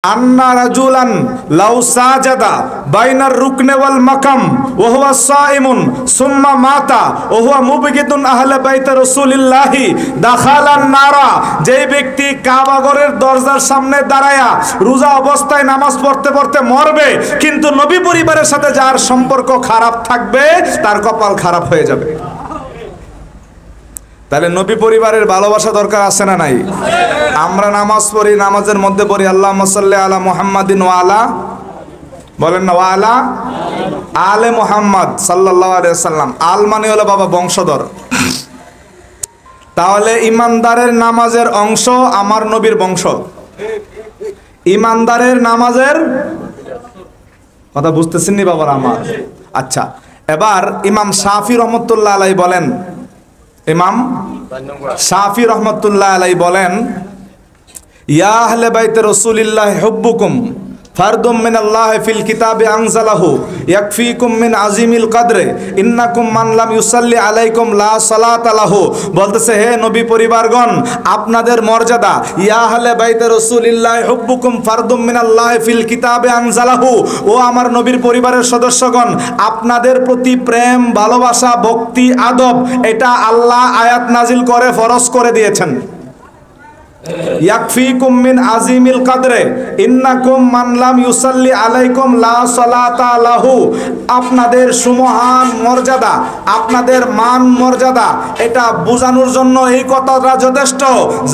আন্না রাজুলান লাউ সাজাদা বাইনার রুকনে ওয়াল মাকাম ওয়া হুয়া সাইমুন সুম্মা মাতা ওয়া হুয়া মুবগিদুন আহলে বাইতে রাসূলিল্লাহি দাখালান নারা। যেই ব্যক্তি কাবা ঘরের দরজার সামনে দাঁড়ায়া রোজা অবস্থায় নামাজ পড়তে পড়তে মরবে, কিন্তু নবী পরিবারের সাথে যার সম্পর্ক খারাপ থাকবে তার কপাল খারাপ হয়ে যাবে। তাহলে নবী পরিবারের ভালোবাসা দরকার আছে না নাই? আমরা নামাজ পড়ি, নামাজের মধ্যে পড়ি আল্লাহুম্মা সাল্লি আলা মুহাম্মাদিন ওয়া আলা, বলেন না, ওয়া আলা আলে মুহাম্মদ সাল্লাল্লাহু আলাইহি ওয়াসাল্লাম। আল মানে হলো বাবা বংশধর। তাহলে ইমানদারের নামাজের অংশ আমার নবীর বংশ। ইমানদারের নামাজের কথা বুঝতেছেন নি বাবার আমার? আচ্ছা, এবার ইমাম শাফি রহমতুল্লাহ আলাইহি বলেন, ইমাম শাফি রহমতুল্লাহ আলাইহি বলেন, ইয়া আহলে বাইতে রাসূলিল্লাহি হুব্বুকুম ফারদুম মিনাল্লাহি ফিল কিতাবি আনজালাহু ইয়াকফিকুম মিন আজিমিল কদরে ইন্নাকুম মান লাম ইউসাল্লি আলাইকুম লা সালাতা লাহু। বলতেছে, হে নবী পরিবারগণ, আপনাদের মর্যাদা, ইয়া আহলে বাইতে রাসূলিল্লাহি হুব্বুকুম ফারদুম মিনাল্লাহি ফিল কিতাবি আনজালাহু, ও আমার নবীর পরিবারের সদস্যগণ, আপনাদের প্রতি প্রেম, ভালোবাসা, ভক্তি, আদব এটা আল্লাহ আয়াত নাজিল করে ফরজ করে দিয়েছেন। ইয়াকফিকুম মিন আজিমিল কদরে ইন্নাকুম মান লাম ইউসাল্লি আলাইকুম লা সালাতা লাহু। আপনাদের সুমহান মর্যাদা, আপনাদের মান মর্যাদা এটা বোঝানোর জন্য এই কথাটা যথেষ্ট,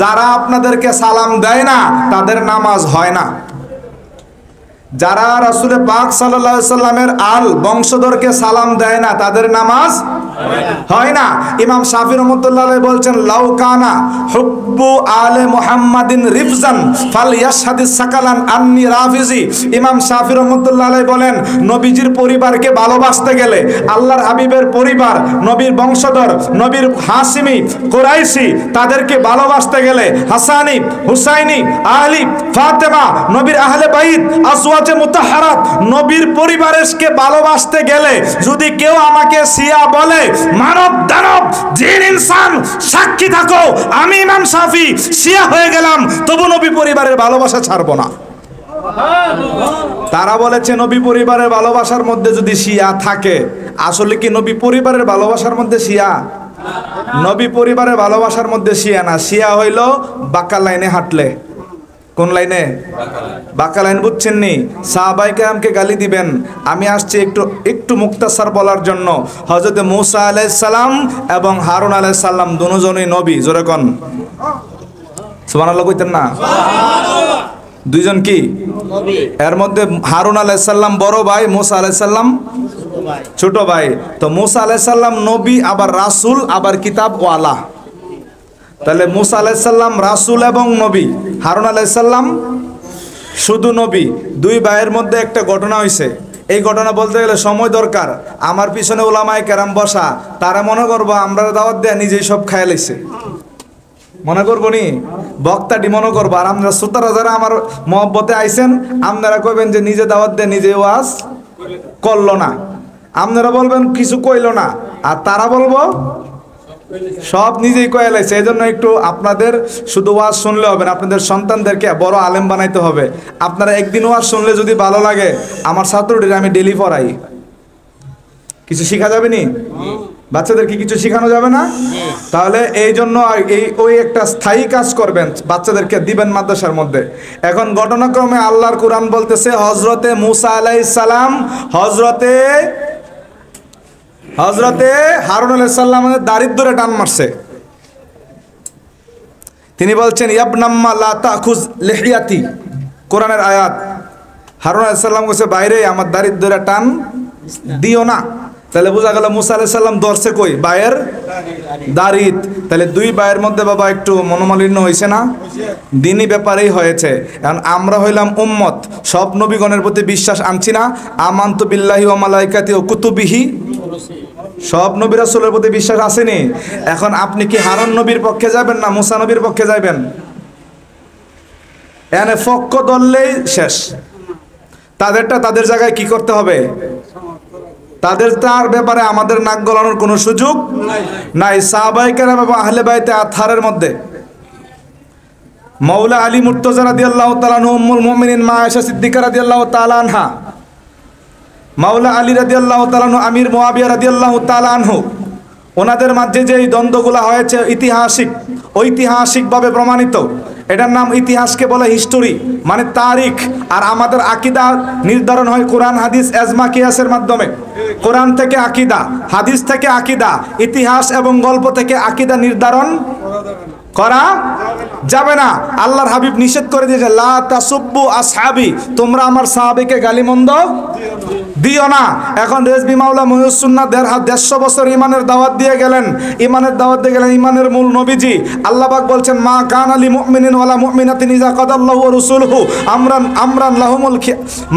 যারা আপনাদেরকে সালাম দেয় না তাদের নামাজ হয় না। যারা রাসূল পাক সাল্লাল্লাহু আলাইহি সাল্লামের আল বংশধরকে সালাম দেয় না তাদের নামাজ হয় না। ইমাম শাফি রহমাতুল্লাহ আলাইহি বলছেন, লাউ কানা হুব্বু আলে মুহাম্মাদিন রিফজান ফালইয়াশহাদিস সাকালান আন্নি রাফিজি। ইমাম শাফি রহমাতুল্লাহ আলাইহি বলেন, নবীজির পরিবারকে ভালোবাসতে গেলে, আল্লাহর হাবিবের পরিবার, নবীর বংশধর, নবীর হাশিমি, কুরাইশি, তাদেরকে ভালোবাসতে গেলে হাসানি, হুসাইনি, আলী, ফাতেমা, নবীর আহলে বাইত, আজওয়াজে মুতাহহারাত, নবীর পরিবারকে ভালোবাসতে গেলে যদি কেউ আমাকে শিয়া বলে, মানব দানব জিন ইনসান সাক্ষী থাকো, আমি ইমাম শাফি শিয়া হয়ে গেলাম, তবু নবী পরিবারের ভালোবাসা ছাড়বো না। তারা বলেছে নবী পরিবারের ভালোবাসার মধ্যে যদি শিয়া থাকে, আসলে কি নবী পরিবারের ভালোবাসার মধ্যে শিয়া? নবী পরিবারের ভালোবাসার মধ্যে শিয়া না। শিয়া হইল বাঁকা লাইনে হাঁটলে। কোন লাইনে? বাঁকা লাইন, বুঝছেন নি? সাহাবায়ে কেরামকে গালি দিবেন। আমি আসছি একটু মুক্তাসার বলার জন্য। হযরত মূসা আলাইহিস সালাম এবং হারুন আলাইহিস সালাম দুজনই নবী। জোরে কোন সুবহানাল্লাহ কইতেন না? দুইজন কি নবী? এর মধ্যে হারুন আলাইহিস সালাম বড় ভাই, মূসা আলাইহিস সালাম ছোট ভাই। তো মূসা আলাইহিস সালাম নবী, আবার রাসূল, আবার কিতাব ওয়ালা। তাহলে মূসা আলাইহিস সালাম রাসূল এবং নবী, হারুন আলাইহিস সালাম শুধু নবী। দুই ভাইয়ের মধ্যে একটা ঘটনা হয়েছে। এই ঘটনা বলতে গেলে সময় দরকার। আমার পিছনে উলামায়ে কেরাম বসা, তারা মনে করবো আমরা দাওয়াত দেয়া নিজেই সব খায় লাইছে, মনে করবো নি বক্তাটি মনে করবো। আর আমরা শ্রোতারা যারা আমার মহব্বতে আইছেন, আপনারা কইবেন যে নিজে দাওয়াত দেয়া নিজে ওয়াজ করলো না। আপনারা বলবেন কিছু কইলো না, আর তারা বলবো সব নিজেই কয়ে লাইছে। এই জন্য একটু আপনাদের শুধু ওয়াজ শুনলে হবে না, আপনাদের সন্তানদেরকে বড় আলেম বানাইতে হবে। আপনারা একদিন ওয়াজ শুনলে যদি ভালো লাগে, আমার ছাত্রদের আমি ডেলি পড়াই, কিছু শেখা যাবে নি? বাচ্চাদেরকে কিছু শেখানো যাবে না? তাহলে এই জন্য ওই একটা স্থায়ী কাজ করবেন, বাচ্চাদেরকে দিবেন মাদ্রাসার মধ্যে। এখন ঘটনাক্রমে আল্লাহর কোরআন বলতেছে, হযরতে মূসা আলাইহিস সালাম হযরতে হারুন আলাইহিস সালামের দারিদ্রে টান মারছে। তিনি বলছেন, ইয়াবনাম্মা লা তাখুজ লিহিয়াতি, কোরআনের আয়াত। হারুন আলাইহিস সালাম কইছে, বাইরে আমার দারিদ্রে টান দিও না। তাহলে বোঝা গেল মূসা আলাইহিস সালাম ধরছে কই? বায়ের দারিদ। তাহলে দুই বায়ের মধ্যে বাবা একটু মনোমালিন্য হয়েছে না? দিনই ব্যাপারেই হয়েছে। এখন আমরা হইলাম উম্মত, সব নবীগণের প্রতি বিশ্বাস আনছি না। আমানতু বিল্লাহি ওয়া মালাইকাতি ওয়া কুতুবিহি, সব নবী রাসূলের প্রতি বিশ্বাস আসেনি। এখন আপনি কি হারুন নবীর পক্ষে যাবেন না মূসা নবীর পক্ষে যাবেন? এনে পক্ষ ধরলেই শেষ। তাদেরটা তাদের জায়গায় কি করতে হবে? তাদের তার ব্যাপারে আমাদের নাক গলানোর কোনো সুযোগ নাই। সাহাবায়ে কেরাম এবং আহলে বাইতে আতহারের মধ্যে মাওলা আলী মুর্তজা রাদিয়াল্লাহু তাআলা আনহু, উম্মুল মুমিনিন মা আয়েশা সিদ্দিকা রাদিয়াল্লাহু তাআলা আনহা, মাওলা আলী রাদিয়াল্লাহু তাআলা আনহু, আমির মুয়াবিয়া রাদিয়াল্লাহু তাআলা আনহু, ওনাদের মাঝে যে এই দ্বন্দ্বগুলো হয়েছে ঐতিহাসিকভাবে প্রমাণিত। এটার নাম ইতিহাসকে বলে হিস্টোরি, মানে তারিখ। আর আমাদের আকীদা নির্ধারণ হয় কোরআন হাদিস এজমা কিয়াসের মাধ্যমে। কোরআন থেকে আকীদা, হাদিস থেকে আকীদা, ইতিহাস এবং গল্প থেকে আকীদা নির্ধারণ করা যাবে না। আল্লাহর হাবিব নিষেধ করে দিয়েছে, লা তাসুব্বু আসহাবি, তোমরা আমার সাহাবীকে গালিমন্দ দিও না। এখন রেজবি মাওলা মুহিউসসুন্নাহ 150 বছর ইমানের দাওয়াত দিয়ে গেলেন। ইমানের মূল নবীজি আল্লাহ পাক বলছেন, মা কানা লিল মুমিনিন ওয়ালা মুমিনাতিন ইযা কাদাল্লাহু ওয়া রাসূলুহু আমরান লাহুমুল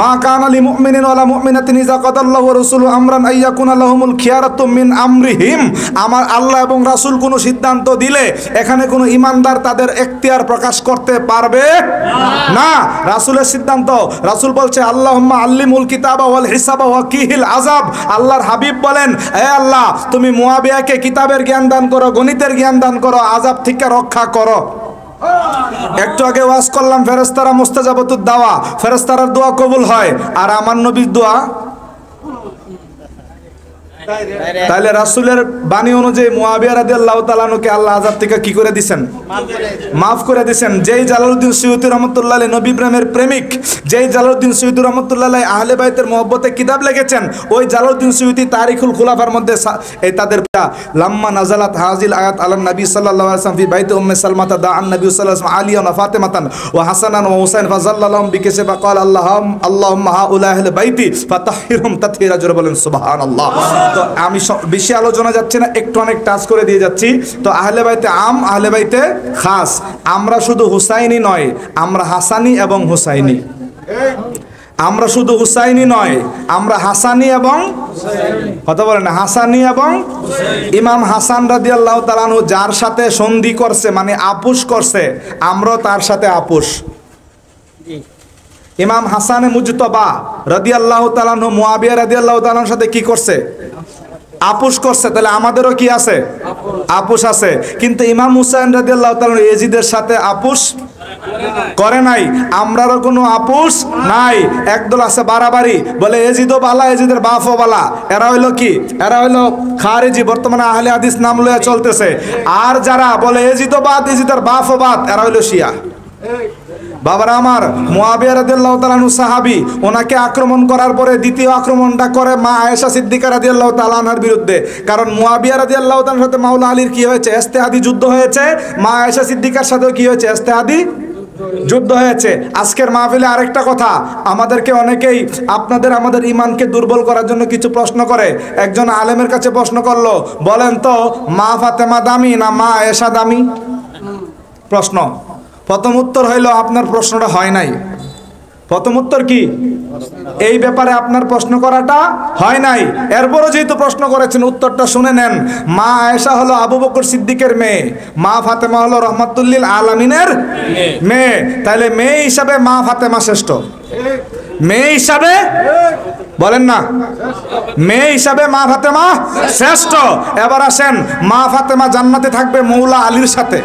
মা কানা লিল মুমিনিন ওয়ালা মুমিনাতিন ইযা কাদাল্লাহু ওয়া রাসূলুহু আমরান আইয়াকুনা লাহুমুল খিয়ারাতু মিন আমরিহিম। আমার আল্লাহ এবং রাসূল কোনো সিদ্ধান্ত দিলে এখানে কোনো ইমানদার তাদের এখতিয়ার প্রকাশ করতে পারবে না। রাসূলের সিদ্ধান্ত। রাসূল বলছে, আল্লাহুম্মা আল্লিমুল কিতাবা ওয়াল হিসাবা ওয়া কিহিল আযাব। আল্লাহর হাবিব বলেন, হে আল্লাহ, তুমি মুয়াবিয়াকে কিতাবের জ্ঞান দান করো, গণিতের জ্ঞান দান করো, আযাব থেকে রক্ষা করো। একটু আগে ওয়াজ করলাম, ফেরেশতারা মুস্তাজাবাতুদ দাওয়া, ফেরেশতারার দোয়া কবুল হয়। আর আমার নবীর দোয়া, তাহলে রাসূলের বাণী অনুযায়ী মুয়াবিয়া রাদিয়াল্লাহু তাআলা আনহুকে আল্লাহ আযাব থেকে কি করে দিবেন? মাফ করে দিবেন। যেই জালালউদ্দিন সুয়ুতী রাহমাতুল্লাহ আলাইহি নবী প্রেমের প্রেমিক, যেই জালালউদ্দিন সুয়ুতী রাহমাতুল্লাহ আলাইহি আহলে বাইতের মহব্বতে কিতাব লিখেছেন, ওই জালালউদ্দিন সুয়ুতী তারিখুল খুলাফার মধ্যে এই তাদের লাম্মা নাযালাত হাযিল আয়াত আলান নবী সাল্লাল্লাহু আলাইহি ওয়াসাল্লাম ফি বাইতি উম্মে সালমাতা দাআন নবী সাল্লাল্লাহু আলাইহি ওয়াসাল্লাম আলিয়া ওয়া ফাতিমাতান ওয়া হাসানান ওয়া হুসাইন ফাযাল্লালাহুম বিকাসবা ক্বাল আল্লাহুম্মা হাউলা আহলে বাইতি ফাতাহহিরহুম তাতহীরা। জোরে বলেন সুবহানাল্লাহ। তো আমি বেশি আলোচনা যাচ্ছে না, একটু অনেক টাচ করে দিয়ে যাচ্ছি। তো আহলে বাইতে আম, আহলে বাইতে খাস। আমরা শুধু হুসাইনি নয়, আমরা হাসানি এবং হুসাইনি। আমরা শুধু হুসাইনি নয়, আমরা হাসানি এবং কথা বলেন না, হাসানি এবং ইমাম হাসান রাদিয়াল্লাহু তাআলা আনহু যার সাথে সন্ধি করছে, মানে আপোষ করছে, আমরাও তার সাথে আপোষ। ইমাম হাসানে মুজতবা রাদিয়াল্লাহু তাআলা আনহু মুয়াবিয়া রাদিয়াল্লাহু তাআলার সাথে কি করছে? আপোষ করছে। তাহলে আমাদেরও কি আছে? আপোষ আছে। কিন্তু ইমাম হুসাইন রাদিয়াল্লাহু তাআলা ইয়াজিদের সাথে আপোষ করে নাই, আমরারও কোনো আপোষ নাই। একদল আছে বাড়াবাড়ি, বলে এজিদও বালা, এজিদের বাপও বালা। এরা হইলো কি? এরা হইলো খারিজি, বর্তমানে আহলে হাদিস নাম লইয়া চলতেছে। আর যারা বলে এজিদও বাদ, এজিদের বাপও বাদ, এরা হইলো শিয়া। বাবারা আমার, মুয়াবিয়া রাদিয়াল্লাহু তাআলা আনহু সাহাবী, ওনাকে আক্রমণ করার পরে দ্বিতীয় আক্রমণটা করে মা আয়েশা সিদ্দিকা রাদিয়াল্লাহু তাআলা আনহার বিরুদ্ধে। কারণ মুয়াবিয়া রাদিয়াল্লাহু তাআলার সাথে মাওলা আলীর কি হয়েছে? ইজতিহাদি যুদ্ধ হয়েছে। মা আয়েশা সিদ্দিকার সাথেও কি হয়েছে? ইজতিহাদি যুদ্ধ হয়েছে। আজকের মাহফিলে আরেকটা কথা, আমাদেরকে অনেকেই আমাদের ইমানকে দুর্বল করার জন্য কিছু প্রশ্ন করে। একজন আলেমের কাছে প্রশ্ন করলো, বলেন তো মা ফাতেমা দামি না মা আয়েশা দামি? প্রশ্ন। প্রথম উত্তর হইল, আপনার প্রশ্নটা হয় নাই। প্রথম উত্তর কি? এই ব্যাপারে আপনার প্রশ্ন করাটা হয় নাই। এরপরও যেহেতু প্রশ্ন করেছেন, উত্তরটা শুনে নেন। মা আয়েশা হলো আবু বকর সিদ্দিকের মেয়ে, মা ফাতেমা হলো রহমাতুল্লিল আলামিনের মেয়ে। তাহলে মেয়ে হিসাবে মা ফাতেমা শ্রেষ্ঠ। মেয়ে হিসাবে বলেন না, মেয়ে হিসাবে মা ফাতেমা শ্রেষ্ঠ। এবার আসেন, মা ফাতেমা জান্নাতে থাকবে মৌলা আলীর সাথে।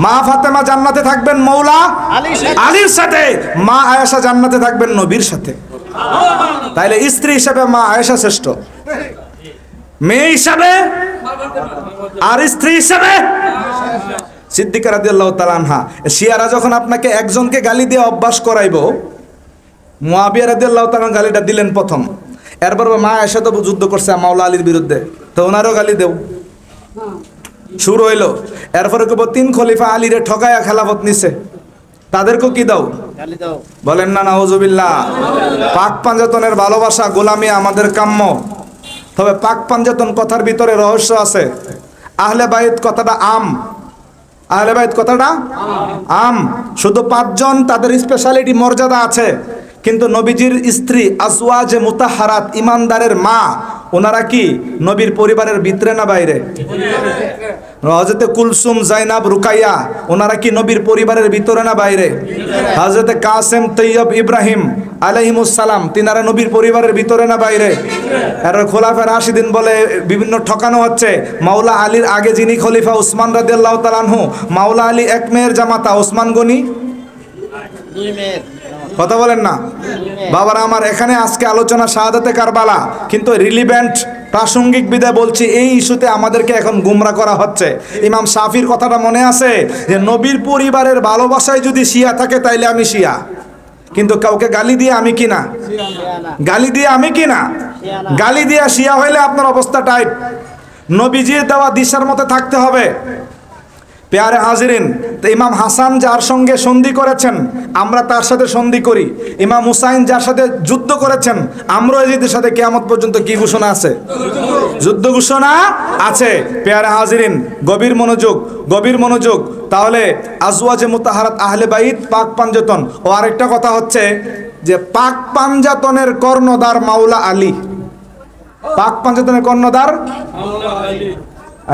মা ফাতেমা জান্নাতে থাকবেন মৌলা আলীর সাথে, মা আয়েশা জান্নাতে থাকবেন নবীর সাথে। তাইলে স্ত্রী হিসাবে মা আয়েশা শ্রেষ্ঠ, মেয়ে হিসাবে আর স্ত্রী হিসাবে সিদ্দিকা রাদিয়াল্লাহু তাআলা আনহা। শিয়ারা যখন আপনাকে একজনকে গালি দিয়ে অভ্যাস করাইবো, মুয়াবিয়া রাদিয়াল্লাহু তাআলা গালিটা দিলেন প্রথম। এরপর মা আয়েশা তো যুদ্ধ করছে মাওলা আলীর বিরুদ্ধে, তো ওনারও গালি দেও শুরু হইল। এরপরে কেবল 3 খলিফা আলীরে ঠকায়া খেলাফত নিছে, তাদেরকেও কি দাও? বলেন না নাউজুবিল্লাহ। পাক পাঞ্জাতনের ভালোবাসা, গোলামি আমাদের কাম্য। তবে পাক পাঞ্জাতন কথার ভিতরে রহস্য আছে। আহলে বাইত কথাটা আম, আহলে বাইত কথাটা আম। শুধু 5 জন, তাদের স্পেশালিটি মর্যাদা আছে। কিন্তু নবীজির স্ত্রী আজওয়াজে মুতাহারাত, ইমানদারের মা, ওনারা কি নবীর পরিবারের ভিতরে না বাইরে? হযরতে কুলসুম, জাইনাব, রুকাইয়া ওনারা কি নবীর পরিবারের ভিতরে না বাইরে? হযরতে কাসেম, তৈয়ব, ইব্রাহিম আলাইহিমুস সালাম তিনারা নবীর পরিবারের ভিতরে না বাইরে? আর খোলাফায়ে রাশিদিন বলে বিভিন্ন ঠকানো হচ্ছে। মাওলা আলীর আগে যিনি খলিফা উসমান রাদিয়াল্লাহু তাআলা আনহু, মাওলা আলী এক মেয়ের জামাতা, ওসমান গনি কথা বলেন না বাবারা আমার। এখানে আজকে আলোচনা শাহাদাতে কারবালা, কিন্তু রিলিভেন্ট প্রাসঙ্গিক বিদায় বলছি, এই ইস্যুতে আমাদেরকে এখন গুমরা করা হচ্ছে। ইমাম শাফির কথাটা মনে আছে যে নবীর পরিবারের ভালোবাসায় যদি শিয়া থাকে তাইলে আমি শিয়া, কিন্তু কাউকে গালি দিয়ে আমি কি না? গালি দিয়ে আমি কি না? গালি দিয়ে শিয়া হইলে আপনার অবস্থা টাইট। নবীজির দেওয়া দিশার মতে থাকতে হবে। প্যারে হাজিরিন, তো ইমাম হাসান যার সঙ্গে সন্ধি করেছেন আমরা তার সাথে সন্ধি করি। ইমাম হুসাইন যার সাথে যুদ্ধ করেছেন আমরা এজিদের সাথে কিয়ামত পর্যন্ত কি ঘোষণা আছে? যুদ্ধ ঘোষণা আছে। প্যারে হাজিরিন, গভীর মনোযোগ, গভীর মনোযোগ। তাহলে আজওয়াজে মুতাহারাত, আহলে বাইত, পাক পাঞ্জাতন। ও আরেকটা কথা হচ্ছে যে পাক পাঞ্জাতনের কর্ণধার মাওলা আলী। পাক পাঞ্জাতনের কর্ণধার মাওলা আলী।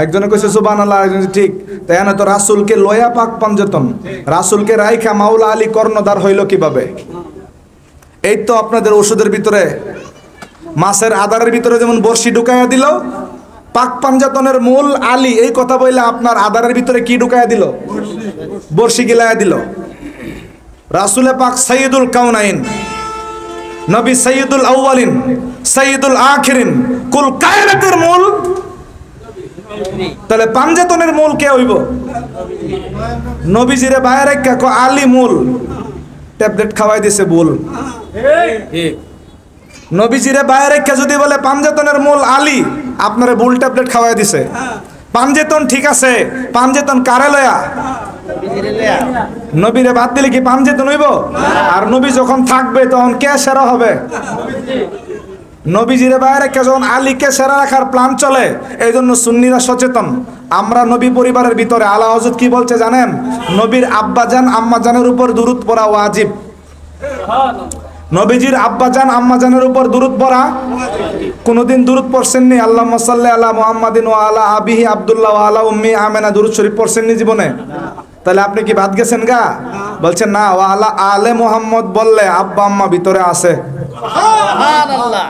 একজনে কইছে সুবহানাল্লাহ, একজন ঠিক। তাই না? তো রাসূলকে লয়া পাক পাঞ্জাতন, রাসূলকে রাইখা মাওলা আলী কর্ণধার হইল কিভাবে? এই তো আপনাদের ওষুধের ভিতরে, মাছের আদারের ভিতরে যেমন বর্ষি ঢুকাইয়া দিল, পাক পাঞ্জাতনের মূল আলী এই কথা বইলে আপনার আদারের ভিতরে কি ঢুকাইয়া দিল? বর্ষি গিলাইয়া দিল। রাসূলে পাক সাইয়্যিদুল কাউনাইন, নবী সাইয়্যিদুল আউয়ালিন, সাইয়্যিদুল আখিরিন, কুল কায়নাতের মূল। তাহলে পাঞ্জাতনের মূল কে হইব? নবীজিরে বাইরে কে আলী মূল। ট্যাবলেট খাওয়াই দিছে ভুল। নবীজিরে বাইরে কে যদি বলে পাঞ্জাতনের মূল আলী, আপনারে ভুল ট্যাবলেট খাওয়াই দিছে। পাঞ্জাতন ঠিক আছে, পাঞ্জাতন কারে লয়া? নবীরে বাদ দিলে কি পাঞ্জাতন হইব? আর নবী যখন থাকবে তখন কে সেরা হবে? নবীজিরে বাইরে কে যখন আলীকে সেরা রাখার প্ল্যান চলে, এই জন্য সুন্নিরা সচেতন। আমরা নবী পরিবারের ভিতরে আলা হযরত কি বলছে জানেন? নবীর আব্বাজান আম্মাজানের উপর দুরূদ পড়া ওয়াজিব। নবীজির আব্বাজান আম্মাজানের উপর দুরূদ পড়া, কোনদিন দুরূদ পড়ছেননি? আল্লাহুম্মা সাল্লি আলা মুহাম্মাদিন ওয়া আলা আবিহি আব্দুল্লাহ ওয়া আলা উম্মি আমেনা দুরূদ শরীফ পড়ছেননি জীবনে? তাহলে আপনি কি বাদ গেছেন গা? বলছেন না, ওয়া আলা আলে মুহাম্মদ বললে আব্বা আম্মা ভিতরে আছে। সুবহানাল্লাহ।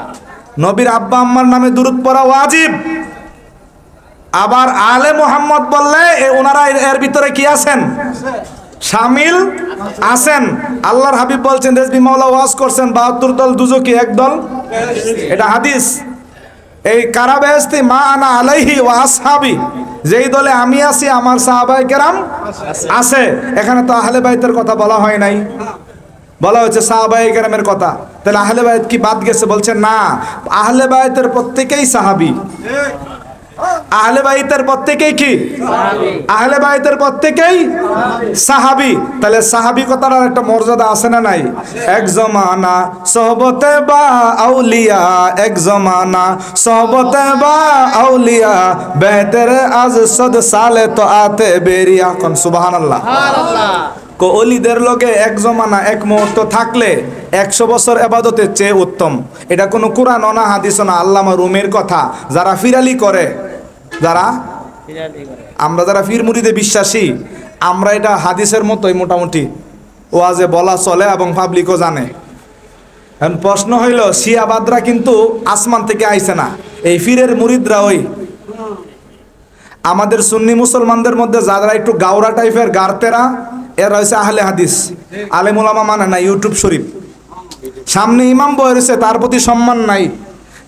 নবীর আব্বা আম্মার নামে দুরূদ পড়া ওয়াজিব। আবার আলে মুহাম্মদ বললে ওনারা এর ভিতরে কি আছেন? শামিল আছেন। আল্লাহর হাবিব বলছেন, রেজবি মাওলা ওয়াজ করছেন ৭২ দল দুজকি, এক দল এটা হাদিস। এই কারা বেহেশতি মা আনা আলাইহি ওয়া আসহাবি, যেই দলে আমি আছি আমার সাহাবায়ে কেরাম আছে। এখানে তো আহলে বাইতের কথা বলা হয় নাই, বলা হয়েছে সাহাবায়ে কেরামের কথা। তাহলে আহলে বাইত কি বাদ গেছে? বলছেন না, আহলে বাইতের প্রত্যেকেই সাহাবী। আহলে বাইতের প্রত্যেকেই কি? আহলে বাইতের প্রত্যেকেই সাহাবী। তাহলে সাহাবী কথার একটা মর্যাদা আছে না নাই? এক জমানা সোহবতে বা আউলিয়া, এক জমানা সোহবতে বা আউলিয়া, বেহতরে আজ 100 সালে তো আতে বেরিয়া। কোন সুবহানাল্লাহ। অলিদের লোকে এক জমানা এক মুহূর্ত থাকলে 100 বছর ইবাদতের চেয়ে উত্তম। এটা কোনো কুরআন না হাদিস না, আল্লামা রুমের কথা। যারা ফিরালি করে, আমরা যারা ফির মুরিদে বিশ্বাসী, আমরা এটা হাদিসের মতোই মোটামুটি ওয়াজে বলা চলে এবং পাবলিকও জানে। এখন প্রশ্ন হইল, শিয়াবাদরা কিন্তু আসমান থেকে আইছে না, এই ফিরের মুরিদরা ওই আমাদের সুন্নি মুসলমানদের মধ্যে যারা একটু গাওরা টাইপের গারতেরা, এরা হচ্ছে আহলে হাদিস। আলেম ওলামা মানে না, ইউটিউব শরীফ সামনে ইমাম বয়ে রয়েছে, তার প্রতি সম্মান নাই।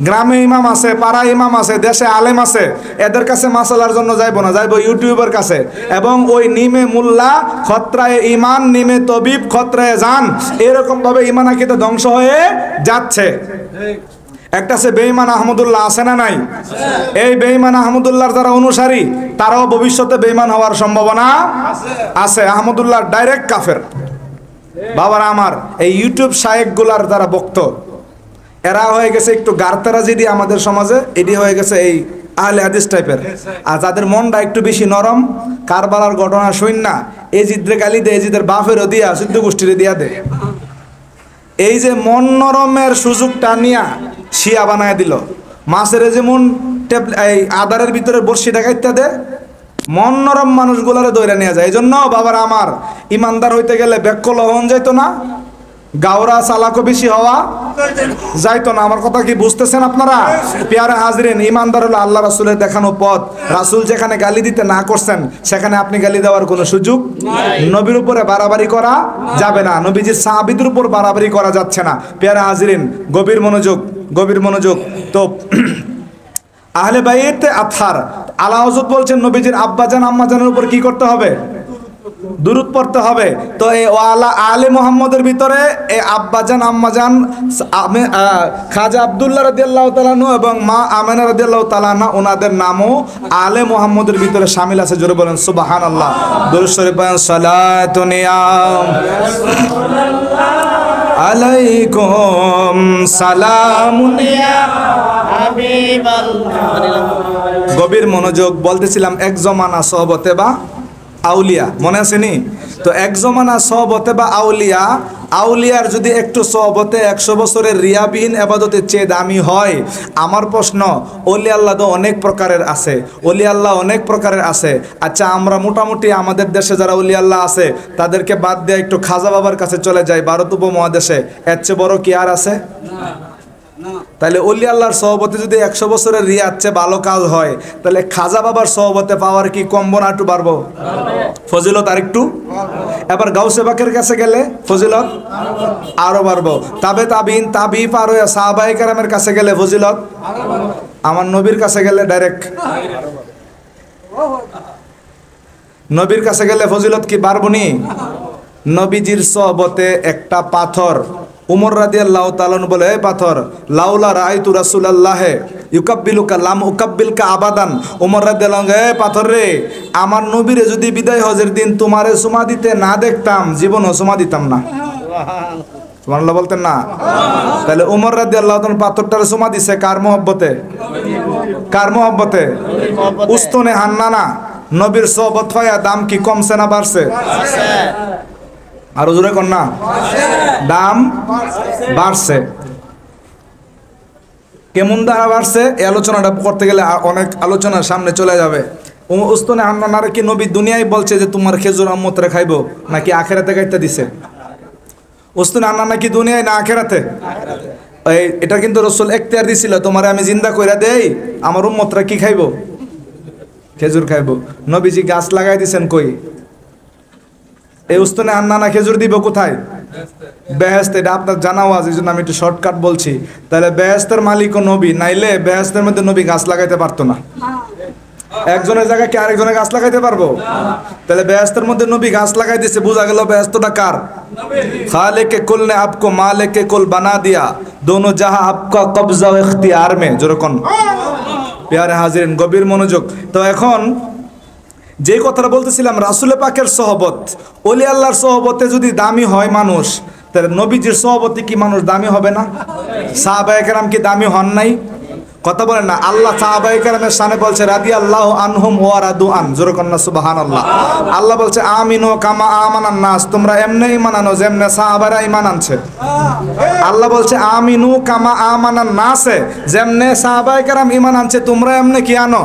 গ্রামে ইমাম আছে, পাড়া ইমাম আছে, দেশে আলেম আছে, এদের কাছে মাসালার জন্য যাইবো না, যাইবো ইউটিউবের কাছে। এবং ওই নিমে মুল্লা খত্রায়ে ইমান, নিমে তবিব খত্রায়ে জান, এরকম ভাবে ইমান আকিদা ধ্বংস হয়ে যাচ্ছে। একটা সে বেঈমান আহমদুল্লাহ আছে না নাই? এই বেঈমান আহমদুল্লাহর যারা অনুসারী, তারাও ভবিষ্যতে বেঈমান হওয়ার সম্ভাবনা আছে। আহমদুল্লাহ ডাইরেক্ট কাফের। বাবারা আমার, এই ইউটিউব শায়েখ গুলার যারা বক্ত, এরা হয়ে গেছে একটু গারতারাজিডি আমাদের সমাজে, এটি হয়ে গেছে এই আহলে হাদিস টাইপের। আর যাদের মনটা একটু বেশি নরম, কারবালার ঘটনা শুন না, এজিদরে গালি দে, এজিদের বাপেরও দিয়া, সিদ্ধ গোষ্ঠীরে দিয়া দে। এই যে মন নরমের সুযোগটা নিয়া শিয়া বানায় দিল। মাছের যেমন এই আদারের ভিতরে বর্ষি ঢাকাইতে দে, মন নরম মানুষগুলারে দৌড়ে নিয়ে যায়। এই জন্য বাবারা আমার, ইমানদার হইতে গেলে ব্যাক্য লহন যাইতো না, গাওরা চালাকও বেশি হওয়া যাইতো না। আমার কথা কি বুঝতেছেন আপনারা? পেয়ারে হাজরিন, ইমানদার হলো আল্লাহ রাসূলের দেখানো পথ। রাসূল যেখানে গালি দিতে না করছেন সেখানে আপনি গালি দেওয়ার কোনো সুযোগ। নবীর উপরে বাড়াবাড়ি করা যাবে না, নবীজির সাহাবীদের উপর বাড়াবাড়ি করা যাচ্ছে না। পেয়ারে হাজরিন, গভীর মনোযোগ, গভীর মনোযোগ। তো আহলে বাইত আতহার, আলা হযরত বলছেন নবীজির আব্বাজান আম্মাজানের উপর কি করতে হবে? দুরূদ পড়তে হবে। তো এই ওয়ালা আলে মুহাম্মদের ভিতরে এই আব্বাজান আম্মাজান খাজা আব্দুল্লাহ রাদিয়াল্লাহু তাআলা আনহু এবং মা আমেনা রাদিয়াল্লাহু তাআলা আনহা, ওনাদের নামও আলে মুহাম্মদের ভিতরে শামিল আছে। জোরে বলেন সুবহানাল্লাহ। দরুদ শরীফ পড়েন, সালাতুন ইয়া আলাইকুম সালামুন ইয়া হাবিবাল্লাহ। গভীর মনোযোগ। বলতেছিলাম এক জমানা সহবতে বা আউলিয়া, মনে আসেনি? তো এক জমানা সহবতে বা আউলিয়া, আউলিয়ার যদি একটু সহবতে 100 বছরের রিয়াবিহীন ইবাদতের চেয়ে দামি হয়, আমার প্রশ্ন, ওলি আল্লাহ তো অনেক প্রকারের আছে, ওলি আল্লাহ অনেক প্রকারের আছে। আচ্ছা, আমরা মোটামুটি আমাদের দেশে যারা ওলি আল্লাহ আছে তাদেরকে বাদ দিয়ে একটু খাজা বাবার কাছে চলে যাই ভারত উপমহাদেশে, এর চেয়ে বড় কি আর আছে? তাহলে ওলি আল্লাহর সহবতে যদি 100 বছরের রিয়ার চেয়ে ভালো কাজ হয়, তাহলে খাজা বাবার সহবতে পাওয়ার কি কমবো না একটু বাড়বো? ফজিলত আর একটু। এবার গাউসে বাকের কাছে গেলে ফজিলত আরো বাড়বো। তাবে তাবিন তাবি পার হয়ে সাহাবায়ে কেরামের কাছে গেলে ফজিলত, আমার নবীর কাছে গেলে ডাইরেক্ট, নবীর কাছে গেলে ফজিলত কি বাড়বনি? নবীজির সহবতে একটা পাথর, উমর রাদিয়াল্লাহু তাআলা বলে, এই পাথর, লাউলা রাআইতু রাসূলুল্লাহ ইউকাব্বিলুকা লাম উকাব্বিলকা আবাদান। উমর রাদিয়াল্লাহু, এই পাথর রে, আমার নবীরে যদি বিদায় হজের দিন তোমারে সুমা দিতে না দেখতাম, জীবনও সুমা দিতাম না। সুবহানাল্লাহ বলতেন না? তাহলে উমর রাদিয়াল্লাহু তাআলা পাথরটারে সুমা দিছে কার মহব্বতে? কার মহব্বতে? উস্তুনে হান্নানা। নবীর সহবত পায়া দাম কি কমছে না বাড়ছে? আরো জোরে কর না, দাম বাড়ছে। কেমন দ্বারা বাড়ছে এই আলোচনাটা করতে গেলে অনেক আলোচনার সামনে চলে যাবে। উস্তুনে হান্নানারে কি নবী দুনিয়ায় বলছে যে তোমার খেজুর উম্মতরে খাইবো, নাকি আখেরাতে খাইতে দিছে? উস্তুনে হান্নানা কি দুনিয়ায় না আখেরাতে? এটা কিন্তু রাসূল এখতিয়ার দিছিল, তোমারে আমি জিন্দা কইরা দেই, আমার উম্মতরা কি খাইবো? খেজুর খাইবো। নবীজি গাছ লাগাই দিছেন কই? এই উস্তুনে হান্নানা খেজুর দিব কোথায়? বেহেশত। এটা আপনার জানাও আছে, এই জন্য আমি একটু শর্টকাট বলছি। তাহলে বেহেশতের মালিকও নবী, নাইলে বেহেশতের মধ্যে নবী গাছ লাগাইতে পারতো না। একজনের জায়গায় কি আরেকজনের গাছ লাগাইতে পারবো? তাহলে বেহেশতের মধ্যে নবী গাছ লাগাই দিয়েছে, বোঝা গেল বেহেশতটা কার? খালিকে কুল ने आपको मालिके कुल बना दिया, दोनों जहां आपका कब्जा व इख्तियार में। যেরকম প্যারে হাজিরিন, গভীর মনোযোগ। তো এখন যে কথাটা বলতেছিলাম, রাসূল পাকের সহবত, ওলি আল্লাহর সহবতে যদি দামি হয় মানুষ, তাহলে নবীজির সহবতে কি মানুষ দামি হবে না? সাহাবায়ে কেরাম কি দামি হন নাই? কথা বলেন না। আল্লাহ সাহাবায়ে কেরামের শানে বলছে রাদিয়াল্লাহু আনহুম ওয়া রাদু আন। জোরে কর না সুবহানাল্লাহ। আল্লাহ বলছে আমিনু কামা আমানান নাস, তোমরা এমনি ঈমান আনো যেমনে সাহাবারা ঈমান আনছে। আল্লাহ বলছে আমিনু কামা আমানান নাস, যেমনে সাহাবায়ে কেরাম ঈমান আনছে তোমরা এমনি কি আনো?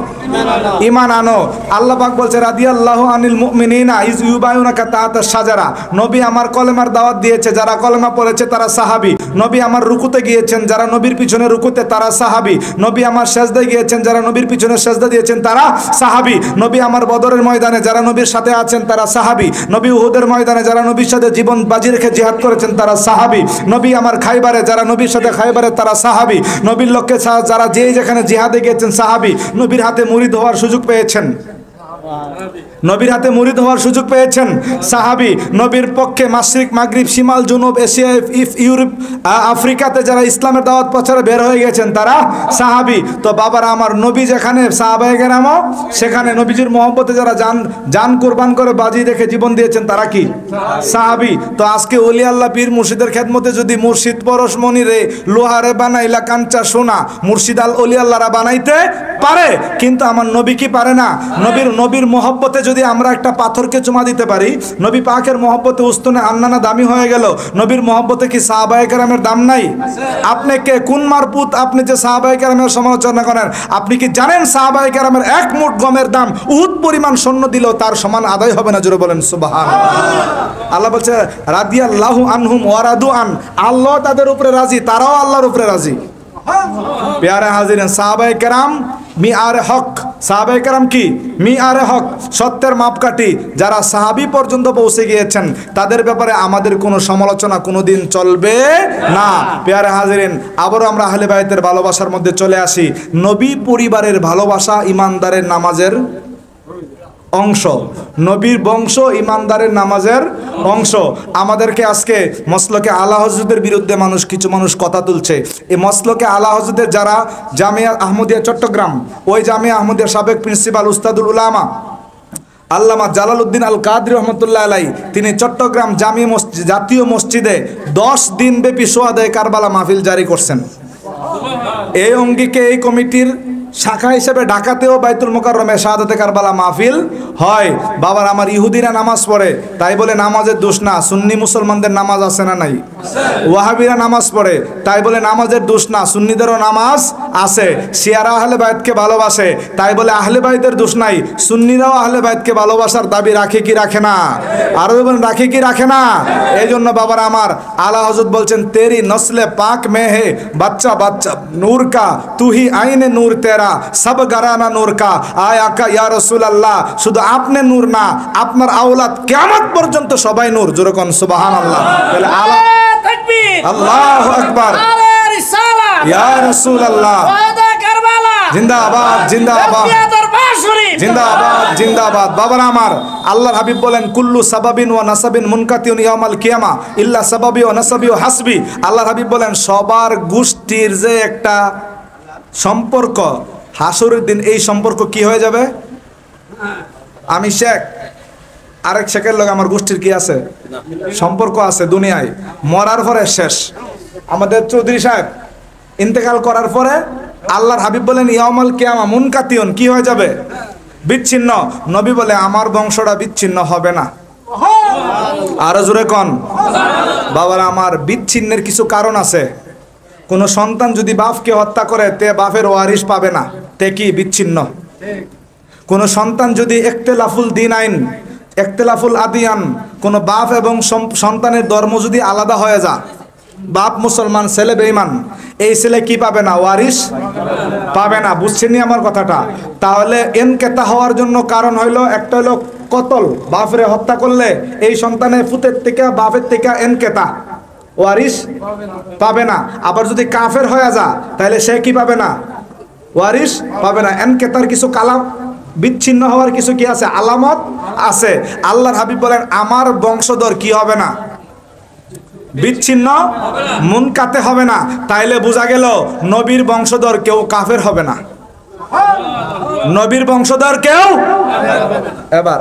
ঈমান আনো। আল্লাহ পাক বলছে রাদিয়াল্লাহু আনিল মুমিনিনা ইজ ইউবায়ুনাকা তাহতা শাজারা। নবী আমার কলেমার দাওয়াত দিয়েছে, যারা কলেমা পড়েছে তারা সাহাবী। নবী আমার রুকুতে গিয়েছেন, যারা নবীর পিছনে রুকুতে তারা সাহাবী। নবী আমার সেজদায় গিয়েছেন, যারা নবীর পিছনে সেজদা দিয়েছেন তারা সাহাবী। নবী আমার বদরের ময়দানে যারা নবীর সাথে আছেন তারা সাহাবী। নবী উহুদের ময়দানে যারা নবীর সাথে জীবন বাজি রেখে জিহাদ করেছেন তারা সাহাবী। নবী আমার খাইবারে যারা নবীর সাথে খাইবারে তারা সাহাবী। নবীর লক্ষ্যে যারা যেই যেখানে জিহাদে গিয়েছেন সাহাবী। নবীর হাতে মুরিদ হওয়ার সুযোগ পেয়েছেন, নবীর হাতে মুরিদ হওয়ার সুযোগ পেয়েছেন সাহাবী। নবীর পক্ষে মাশরিক মাগরিব শিমাল জুনুব এশিয়া ইউরোপ আফ্রিকাতে যারা ইসলামের দাওয়াত প্রচারে বের হয়ে গেছেন তারা সাহাবী। তো বাবারা আমার, নবী যেখানে সাহাবায়ে কেরামও সেখানে, নবীজির মহব্বতে যারা জান কুরবান করে বাজি রেখে জীবন দিয়েছেন তারা কি? সাহাবী। তো আজকে ওলি আল্লাহ পীর মুর্শিদের খেদমতে যদি মুর্শিদ পরশমণি রে লোহারে বানাইলা কাঞ্চা সোনা, মুর্শিদ আল ওলি আল্লাহরা বানাইতে পারে, কিন্তু আমার নবী কি পারে না? নবীর মহব্বতে যদি আমরা একটা পাথরকে চুমা দিতে পারি, নবী পাকের মহব্বতে উস্তুনে আন্নানা দামি হয়ে গেল, নবীর মহব্বতে কি সাহাবায়ে কেরামের দাম নাই? আপনি কে, কোন মারপুত আপনি যে সাহাবায়ে কেরামের সমালোচনা করেন? আপনি কি জানেন সাহাবায়ে কেরামের এক মুঠ গমের দাম উহুদ পরিমাণ সৈন্য দিলেও তার সমান আদায় হবে না? জোরে বলেন সুবহানাল্লাহ। আল্লাহ বলছে রাদিয়াল্লাহু আনহুম ওয়া রাদু আন, আল্লাহ তাদের উপরে রাজি, তারাও আল্লাহর উপরে রাজি। প্যারে হাজিরিন, সাহাবায়ে কেরাম মিআরে হক, সাহাবায়ে কেরাম কি মিআরে হক, সত্যের মাপকাঠি। যারা সাহাবী পর্যন্ত পৌঁছে গিয়েছেন তাদের ব্যাপারে আমাদের কোনো সমালোচনা কোনোদিন চলবে না। প্যারে হাজিরিন, আবারও আমরা আহলে বাইতের ভালোবাসার মধ্যে চলে আসি। নবী পরিবারের ভালোবাসা ইমানদারের নামাজের অংশ, নবীর বংশ ইমানদারের নামাজের অংশ। আমাদেরকে আজকে মসলকে আলা হজরতের বিরুদ্ধে কিছু মানুষ কথা তুলছে। এই মসলকে আলা হজরতের যারা জামিয়া আহমদিয়া চট্টগ্রাম, ওই জামিয়া আহমদিয়ার সাবেক প্রিন্সিপাল উস্তাদুল উলামা আল্লামা জালালউদ্দিন আল কাদরি রহমতুল্লাহ আলাই, তিনি চট্টগ্রাম জাতীয় মসজিদে 10 দিন ব্যাপী সোয়াদে কারবালা মাহফিল জারি করছেন। এই অঙ্গিকে এই কমিটির শাখা হিসেবে ঢাকাতেও বাইতুল মোকাররমে শাহাদাতে কারবালা মাহফিল হয়। বাবার আমার ইহুদিরা নামাজ পড়ে, তাই বলে নামাজের দোষ না। সুন্নি মুসলমানদের নামাজ আছে না নাই? ওয়াহাবিরা নামাজ পড়ে, তাই বলে নামাজের দোষ না। সুন্নিদেরও নামাজ আছে। শিয়ারা আহলে বাইতকে ভালোবাসে, তাই বলে আহলে বাইতের দোষ নাই। সুন্নিরাও আহলে বাইতকে ভালোবাসার দাবি রাখে কি রাখে না? আরো বলেন রাখে কি রাখে না? এই জন্য বাবার আমার আলা হযরত বলছেন, তেরি নসলে পাক মে হে বাচ্চা বাচ্চা নূর কা, তুহি আইনে নূর তেরা সব গারানা নূর কা, আয় আকা ইয়া রাসূলুল্লাহ, শুধু আপনি নূর না, আপনার আওলাদ কিয়ামত পর্যন্ত সবাই নূর। জোরে কোন সুবহানাল্লাহ। তাহলে তাকবীর, আল্লাহু আকবার, আলা রিসালাত ইয়া রাসূলুল্লাহ, ওয়াদা কারবালা, জিন্দাবাদ জিন্দাবাদ, জিন্দাবাদ জিন্দাবাদ। বাবারা আমার, আল্লাহর হাবিব বলেন কুল্লু সাবাবিন ওয়া নাসাবিন মুনকাতিউন ইয়াউমাল কিয়ামা ইল্লা সাবাবি ওয়া নাসাবি ওয়া হাসবি। আল্লাহর হাবিব বলেন সবার গোষ্ঠীর যে একটা সম্পর্ক, হাসরের দিন এই সম্পর্ক কি হয়ে যাবে? আমি শেখ, আরেক শেখের লোক আমার গোষ্ঠীর কি আছে? সম্পর্ক আছে দুনিয়ায়। মরার পরে শেষ। আমাদের চৌধুরী সাহেব ইন্তেকাল করার পরে আল্লাহর হাবিব বলেন ইয়াউমাল কিয়ামা মুনকাতিউন, কি হয়ে যাবে? বিচ্ছিন্ন। নবী বলে আমার বংশটা বিচ্ছিন্ন হবে না। আরো জোরে কোন বাবারা আমার, বিচ্ছিন্নের কিছু কারণ আছে। কোন সন্তান যদি বাপকে হত্যা করে তে বাপের ওয়ারিশ পাবে না, তে কি বিচ্ছিন্ন। কোন সন্তান যদি ইখতিলাফুল দিন আইন, ইখতিলাফুল আদিয়ান, কোন বাপ এবং সন্তানের ধর্ম যদি আলাদা হয়ে যায়, বাপ মুসলমান ছেলে বেঈমান, এই ছেলে কি পাবে না? ওয়ারিশ পাবে না। বুঝছেননি আমার কথাটা? তাহলে এনকেতা হওয়ার জন্য কারণ হইলো, একটা হলো কতল, বাপরে হত্যা করলে এই সন্তানের ফুতের থেকে বাপের থেকে এনকেতা, ওয়ারিশ পাবে না। আবার যদি কাফের হয়ে যা তাহলে সে কি পাবে না? ওয়ারিশ পাবে না। এনকেতার কিছু কালাম, বিচ্ছিন্ন হওয়ার কিছু কি আছে? আলামত আছে। আল্লাহর হাবিব বলেন আমার বংশধর কি হবে না? বিচ্ছিন্ন, মুনকাতে হবে না। তাইলে বোঝা গেল নবীর বংশধর কেউ কাফের হবে না। নবীর বংশধর কেউ। এবার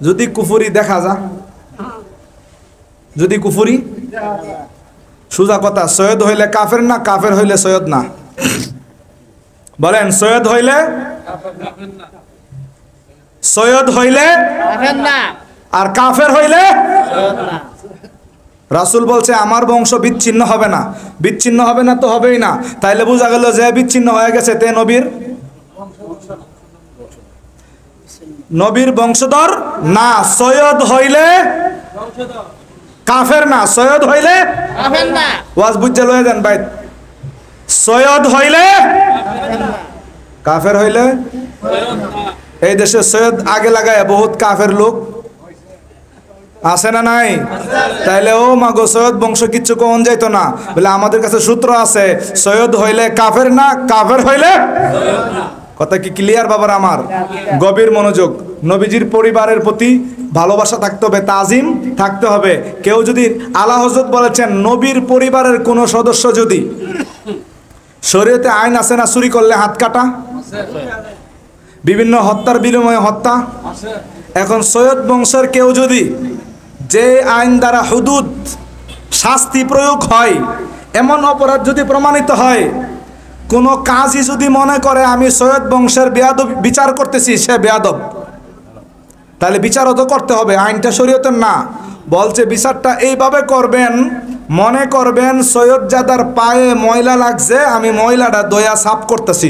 যদি কুফরি দেখা যায়, যদি কুফরি, সোজা কথা, সৈয়দ হইলে কাফের না, কাফের হইলে সৈয়দ না? বলেন সৈয়দ হইলে, সৈয়দ হইলে আর কাফের হইলে। রাসূল বলছে আমার বংশ বিচ্ছিন্ন হবে না। বিচ্ছিন্ন হবে না তো হবেই না। তাইলে বোঝা গেল যে বিচ্ছিন্ন হয়ে গেছে তে নবীর বংশধর না। সৈয়দ হইলে কাফের না, সৈয়দ হইলে কাফের না। ওয়াজ বুঝতে লয়ে দেন ভাই। সৈয়দ হইলে কাফের হইলে। এই দেশে সৈয়দ আগে লাগায় বহুত কাফের লোক আছে না নাই? তাইলে ও মাগো সৈয়দ বংশ কিচ্ছু কোন যাইতো না বলে আমাদের কাছে সূত্র আছে, সৈয়দ হইলে কাফের না, কাফের হইলে। কথা কি ক্লিয়ার বাবার আমার? গভীর মনোযোগ। নবীজির পরিবারের প্রতি ভালোবাসা থাকতে হবে, তাজিম থাকতে হবে। কেউ যদি, আলা হযরত বলেছেন নবীর পরিবারের কোন সদস্য যদি, শরীয়তে আইন আছে না চুরি করলে হাত কাটা, বিভিন্ন হত্যার বিনিময়ে হত্যা। এখন সৈয়দ বংশের কেউ যদি, যে আইন দ্বারা হুদুদ শাস্তি প্রয়োগ হয়, এমন অপরাধ যদি প্রমাণিত হয়, কোন কাজী যদি মনে করে আমি সৈয়দ বংশের বেয়াদব বিচার করতেছি, সে বেয়াদব। তাহলে বিচারও তো করতে হবে, আইনটা শরীয়তের না। বলছে বিচারটা এইভাবে করবেন, মনে করবেন সৈয়দজাদার পায়ে ময়লা লাগছে, আমি ময়লাটা দয়া সাফ করতেছি।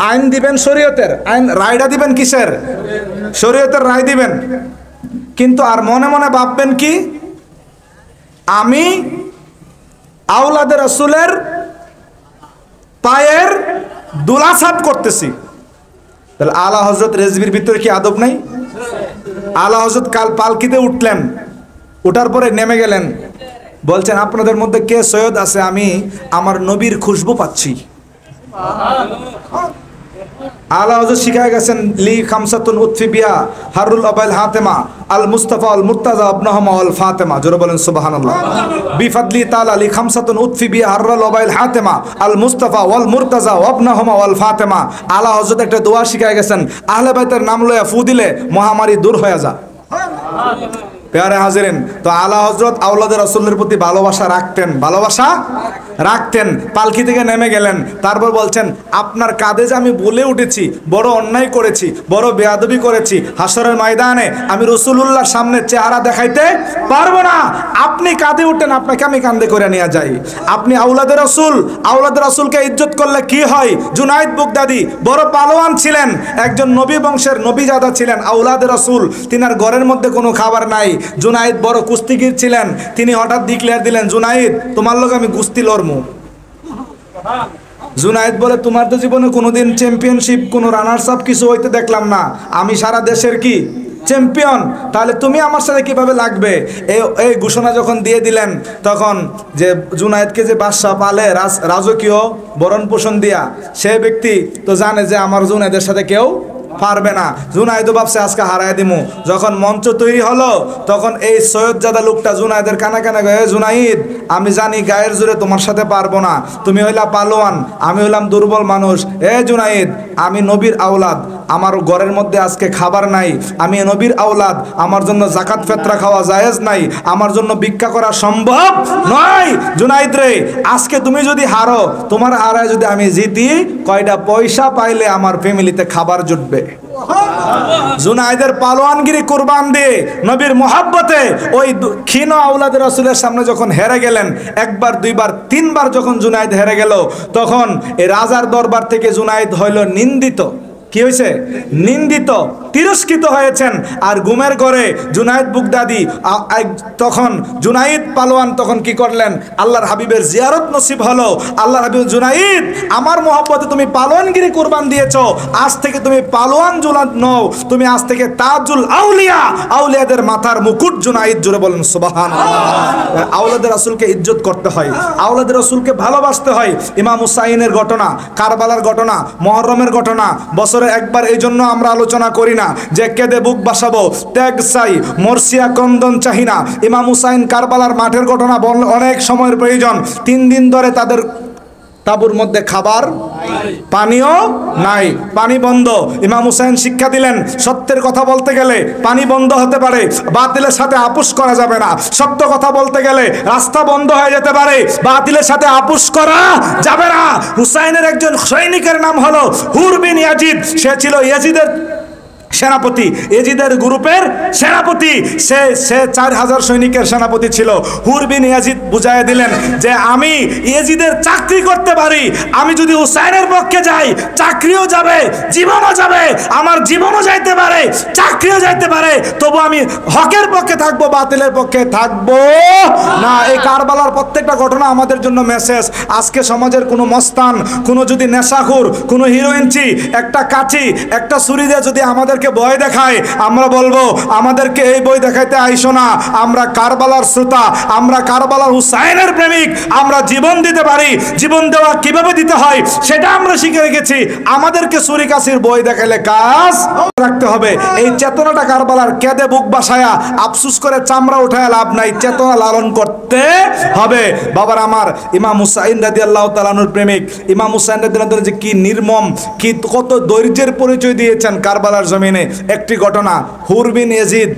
আইন দিবেন শরীয়তের, আইন রায়টা দিবেন কিসের? শরীয়তের রায় দিবেন। কিন্তু আর মনে মনে ভাববেন কি, আমি আওলাদে রাসূলের পায়ের দুলা সাফ করতেছি। তাহলে আলা হযরত রেজভির ভিতরে কি আদব নাই? আলা হযরত কাল পালকিতে উঠলেন, ওঠার পরে নেমে গেলেন, বলছেন আপনাদের মধ্যে কে সৈয়দ আছে, আমি আমার নবীর খুশবু পাচ্ছি। আলা হযরত শিখায় গেছেন, লি খামসাতুন উতফি বিয়া হারুল আবাইল হাতেমা আল মুস্তাফা আল মুর্তাজা ইবনুহুমা আল ফাতেমা। জোরে বলেন সুবহানাল্লাহ। বিফাদলি তাআলা লি খামসাতুন উতফি বিয়া হারুল আবাইল হাতেমা আল মুস্তাফা ওয়াল মুর্তাজা ইবনুহুমা আল ফাতেমা। আলা হযরত একটা দোয়া শিখায় গেছেন, আহলে বাইতের নাম লয়া ফু দিলে মহামারী দূর হয়ে যা। প্যারে হাজিরিন, তো আলা হযরত আওলাদে রাসূলের প্রতি ভালোবাসা রাখতেন, ভালোবাসা রাখতেন। পালকি থেকে নেমে গেলেন, তারপর বলছেন আপনার কাঁধে যে আমি বলে উঠেছি, বড় অন্যায় করেছি, বড় বেয়াদবি করেছি, হাসরের ময়দানে আমি রাসূলুল্লাহর সামনে চেহারা দেখাইতে পারবো না, আপনি কাঁধে উঠেন, আপনাকে আমি কাঁধে করে নিয়ে যাই। আপনি আওলাদে রাসূলকে ইজ্জত করলে কি হয়? জুনাইদ বুগদাদি বড় পালোয়ান ছিলেন, একজন নবী বংশের নবীজাদা ছিলেন, আওলাদে রাসূল, তিনার ঘরের মধ্যে কোনো খাবার নাই। জুনাইদ বড় কুস্তিগীর ছিলেন, তিনি হঠাৎ ডিক্লেয়ার দিলেন, জুনাইদ তোমার লোক আমি কুস্তি লড়মু। জুনাইদ বলে, তোমার তো জীবনে কোনোদিন চ্যাম্পিয়নশিপ, কোনো রানার্স আপ কিছু হইতে দেখলাম না, আমি সারা দেশের কি চ্যাম্পিয়ন, তাহলে তুমি আমার সাথে কিভাবে লাগবে? এই ঘোষণা যখন দিয়ে দিলেন, তখন যে জুনাইদকে যে বাদশা পালে রাজকীয় ভরণ পোষণ দিয়া, সে ব্যক্তি তো জানে যে আমার জুনাইদের সাথে কেউ পারবে না। জুনাইদ ভাবছে আজকে হারাই দিমু। যখন মঞ্চ তৈরি হলো, তখন এই সৈয়দজাদা লোকটা জুনাইদের কানে কানে গয়ে, জুনাইদ আমি জানি গায়ের জোরে তোমার সাথে পারবো না, তুমি হইলা পালোয়ান, আমি হইলাম দুর্বল মানুষ। জুনাইদ আমি নবীর আওলাদ, আমার ঘরের মধ্যে আজকে খাবার নাই, আমি নবীর আওলাদ, আমার জন্য যাকাত ফিতরা খাওয়া জায়েজ নাই, আমার জন্য ভিক্ষা করা সম্ভব নয়। জুনাইদ রে, আজকে তুমি যদি হারো, তোমার হারায় যদি আমি জিতি, কয়টা পয়সা পাইলে আমার ফ্যামিলিতে খাবার জুটবে? জুনাইদের পালোয়ানগিরি কুরবান দিয়ে নবীর মোহাব্বতে ওই ক্ষীণ আওলাদে রাসূলের সামনে যখন হেরে গেলেন, একবার দুইবার তিনবার যখন জুনাইদ হেরে গেল, তখন এই রাজার দরবার থেকে জুনাইদ হইল নিন্দিত। কি হয়েছে? নিন্দিত, তিরস্কৃত হয়েছেন। আর ঘুমের ঘরে জুনাইদ বুগদাদি, তখন জুনাইদ পালোয়ান তখন কি করলেন? আল্লাহর হাবিবের জিয়ারত নসিব হলো। আল্লাহর হাবিব, জুনাইদ আমার মহব্বতে তুমি পালোয়ানগিরি কুরবান দিয়েছো, আজ থেকে তুমি পালোয়ান জুনাইদ নও, তুমি আজ থেকে তাজুল আউলিয়া, আউলিয়াদের মাথার মুকুট জুনাইদ। জোরে বলেন সুবহানাল্লাহ। আওলাদে রাসূলকে ইজ্জত করতে হয়, আওলাদে রাসূলকে ভালোবাসতে হয়। ইমাম হুসাইনের ঘটনা, কারবালার ঘটনা, মুহররমের ঘটনা বছরে একবার, এই জন্য আমরা আলোচনা করি না যে কেঁদে বুক বাসাবো, ত্যাগ চাই, মরসিয়া ক্রন্দন চাহি না। ইমাম হুসাইন কারবালার মাঠের ঘটনা অনেক সময়ের প্রয়োজন। 3 দিন ধরে তাদের তাবুর মধ্যে খাবার পানিও নাই, পানি বন্ধ। ইমাম হুসাইন শিক্ষা দিলেন, সত্যের কথা বলতে গেলে পানি বন্ধ হতে পারে, বাতিলের সাথে আপোষ করা যাবে না। সত্য কথা বলতে গেলে রাস্তা বন্ধ হয়ে যেতে পারে, বাতিলের সাথে আপোষ করা যাবে না। হুসাইনের একজন সৈনিকের নাম হলো হুর বিন ইয়াজিদ, সে ছিল ইয়াজিদের সেনাপতি, এজিদের গ্রুপের সেনাপতি, সে 4000 সৈনিকের সেনাপতি ছিল। হুর বিন ইয়াজিদ বুঝাইয়া দিলেন যে আমি এজিদের চাকরি করতে পারি, আমি যদি হুসাইনের পক্ষে যাই চাকরিও যাবে, জীবনও যাবে, আমার জীবনও যাইতে পারে, চাকরিও যাইতে পারে, তবু আমি হকের পক্ষে থাকবো, বাতিলের পক্ষে থাকবো না। এই কারবালার প্রত্যেকটা ঘটনা আমাদের জন্য মেসেজ। আজকে সমাজের কোনো মস্তান, কোনো যদি নেশাখোর, কোনো হিরোইনচি, একটা কাঠি, একটা ছুরি দিয়ে যদি আমাদেরকে ভয় দেখায়, আমরা বলবো আমাদেরকে এই বই দেখাইতে আইসো না, আমরা কারবালার শ্রোতা, আমরা কারবালার হুসাইনের প্রেমিক, আমরা জীবন দিতে পারি, জীবন দেওয়া কিভাবে দিতে হয় সেটা আমরা শিখে রেখেছি। আমাদেরকে ছুরি কাছির বই দেখাইলে কাজ রাখতে হবে। এই চেতনাটা কারবালার, কেঁদে বুক বাসায়া আফসুস করে চামড়া উঠায় লাভ নাই, চেতনা লালন করতে হবে। বাবার আমার, ইমাম হুসাইন রাদিয়াল্লাহু তাআলা আনহুর প্রেমিক ইমাম হুসাইন রাদিয়াল্লাহু তাআলা যে কি নির্মম, কি কত ধৈর্যের পরিচয় দিয়েছেন কারবালার জমিনে। একটি ঘটনা, হুর বিন ইয়াজিদ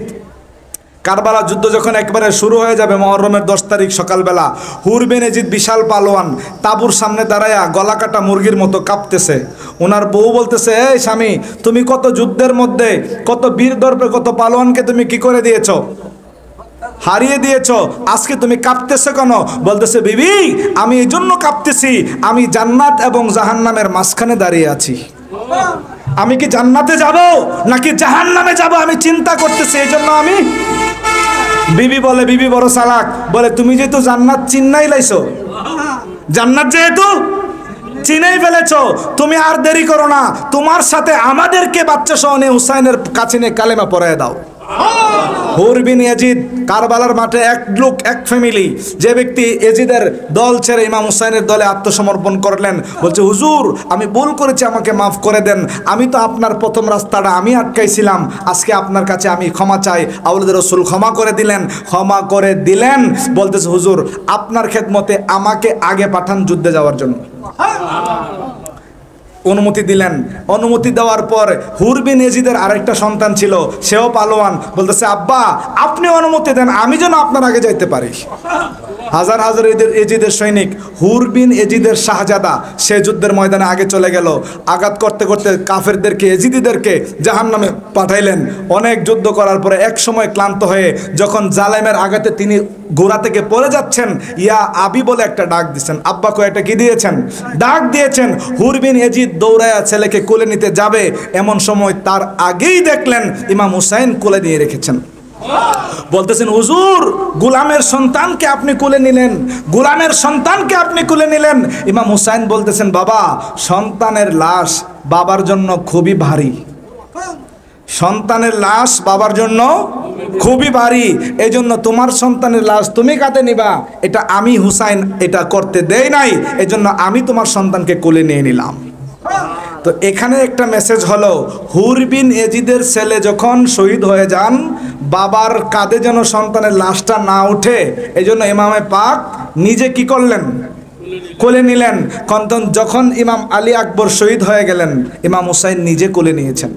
কারবালা যুদ্ধ যখন একবারে শুরু হয়ে যাবে, মুহররমের 10 তারিখ সকালবেলা, হুর বিন ইয়াজিদ বিশাল পালোয়ান তাঁবুর সামনে দাঁড়ায়া গলা কাটা মুরগির মতো কাঁপতেছে। ওনার বউ বলতেছে, এই স্বামী, তুমি কত যুদ্ধের মধ্যে কত বীর দর্পে কত পালোয়ানকে তুমি কি করে দিয়েছো, হারিয়ে দিয়েছো, আজকে তুমি কাঁপতেছো কেন? বলতেছে, বিবি, আমি এই জন্য কাঁপতেছি, আমি জান্নাত এবং জাহান্নামের মাঝখানে দাঁড়িয়ে আছি। আমি কি জান্নাতে যাব নাকি জাহান্নামে যাব আমি চিন্তা করতেছি, এই জন্য আমি। বিবি বলে, বিবি বড় চালাক, বলে তুমি যেহেতু জান্নাত চিন্নাই লাইছো, জান্নাত যেহেতু চিনেই ফেলেছো, তুমি আর দেরি করো না, তোমার সাথে আমাদেরকে বাচ্চা সহ নিয়ে হুসাইনের কাছে নিয়ে কালেমা পড়ায় দাও। হুর বিন ইয়াজিদ কারবালার মাঠে এক লোক, এক ফ্যামিলি, যে ব্যক্তি ইয়াজিদের দল ছেড়ে ইমাম হুসাইনের দলে আত্মসমর্পণ করলেন, বলছে, হুজুর, আমি ভুল করেছি, আমাকে মাফ করে দেন, আমি তো আপনার প্রথম রাস্তাটা আমি আটকাইছিলাম, আজকে আপনার কাছে আমি ক্ষমা চাই। আউলাদ রাসূল ক্ষমা করে দিলেন, ক্ষমা করে দিলেন। বলতেছে, হুজুর, আপনার খেদমতে আমাকে আগে পাঠান যুদ্ধে যাওয়ার জন্য। অনুমতি দিলেন। অনুমতি দেওয়ার পর হুর বিন ইয়াজিদের আরেকটা সন্তান ছিল, সেও পালোয়ান। বলতেছে, আব্বা, আপনি অনুমতি দেন, আমি যেন আপনার আগে যাইতে পারি। হাজার হাজার ইয়াজিদের সৈনিক, হুর বিন ইয়াজিদের শাহজাদা, সে যুদ্ধের ময়দানে আগে চলে গেল। আঘাত করতে করতে কাফেরদেরকে, ইয়াজিদিদেরকে জাহান্নামে পাঠাইলেন। অনেক যুদ্ধ করার পরে এক সময় ক্লান্ত হয়ে যখন জালেমের আঘাতে তিনি ঘোড়া থেকে পড়ে যাচ্ছেন, ইয়া আবি বলে একটা ডাক দিয়েছেন। আব্বা কয়েকটা কি দিয়েছেন? ডাক দিয়েছেন। হুর বিন ইয়াজিদ দৌড়ায়া ছেলেকে কোলে নিতে যাবে, এমন সময় তার আগেই দেখলেন ইমাম হুসাইন কোলে নিয়ে রেখেছেন। বলতেছেন, হুজুর, গোলামের সন্তানকে আপনি কোলে নিলেন, গোলামের সন্তানকে আপনি কোলে নিলেন। ইমাম হুসাইন বলতেছেন, বাবা, সন্তানের লাশ বাবার জন্য খুবই ভারী, সন্তানের লাশ বাবার জন্য খুবই ভারী, এই জন্য তোমার সন্তানের লাশ তুমি কাঁধে নিবা, এটা আমি হুসাইন এটা করতে দেই নাই, এই জন্য আমি তোমার সন্তানকে কোলে নিয়ে নিলাম। তো এখানে একটা মেসেজ হলো, হুর বিন ইয়াজিদের ছেলে যখন শহীদ হয়ে যান, বাবার কাঁধে যেন সন্তানের লাশটা না উঠে, এই জন্য ইমামে পাক নিজে কি করলেন? কোলে নিলেন। যখন ইমাম আলী আকবর শহীদ হয়ে গেলেন, ইমাম হুসাইন নিজে কোলে নিয়েছেন।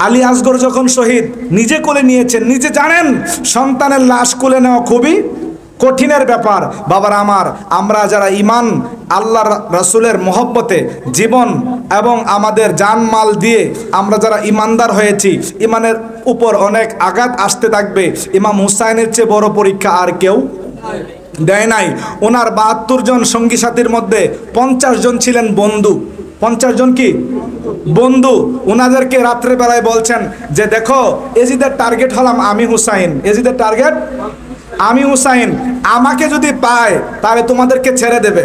আলী আসগর যখন শহীদ, নিজে কোলে নিয়েছেন। নিজে জানেন সন্তানের লাশ কোলে নেওয়া খুবই কঠিনের ব্যাপার। বাবার আমার, আমরা যারা ইমান, আল্লাহর রাসূলের মহব্বতে জীবন এবং আমাদের জানমাল দিয়ে আমরা যারা ইমানদার হয়েছি, ইমানের উপর অনেক আঘাত আসতে থাকবে। ইমাম হুসাইনের চেয়ে বড় পরীক্ষা আর কেউ দেয় নাই। ওনার ৭২ জন সঙ্গী সাথীর মধ্যে 50 জন ছিলেন বন্ধু। 50 জন কি বন্ধু? ওনাদেরকে রাত্রে বেলায় বলছেন যে, দেখো, ইয়াজিদের টার্গেট হলাম আমি হুসাইন, ইয়াজিদের টার্গেট আমি হুসাইন, আমাকে যদি পায় তাহলে তোমাদেরকে ছেড়ে দেবে,